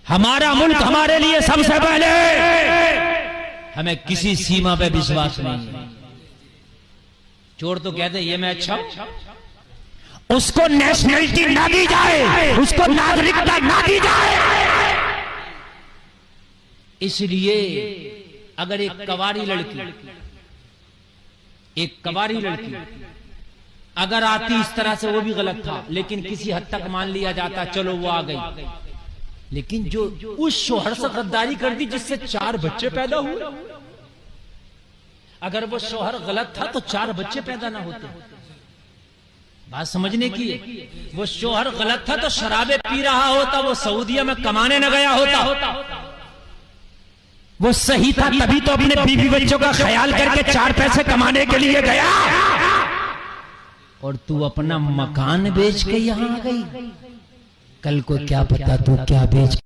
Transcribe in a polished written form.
हमारा मुल्क हमारे लिए सबसे पहले, हमें किसी सीमा पे विश्वास नहीं। चोर तो कहते ये मैं अच्छा, उसको नेशनलिटी ना दी जाए, उसको नागरिकता ना दी जाए। इसलिए अगर एक कवारी लड़की अगर आती इस तरह से, वो भी गलत था, लेकिन किसी हद तक मान लिया जाता चलो वो आ गई। लेकिन जो उस शोहर से गद्दारी कर दी जिससे 4 बच्चे पैदा हुए, अगर वो शोहर गलत था तो 4 बच्चे पैदा ना होते। बात समझने की है। वो शोहर गलत था तो शराबे पी रहा होता, वो सऊदीया में कमाने न गया होता। वो सही था तभी तो अपने बीवी बच्चों का ख्याल करके 4 पैसे कमाने के लिए गया। और तू अपना मकान बेच के यहां आ गई। कल को क्या पता तू क्या बेच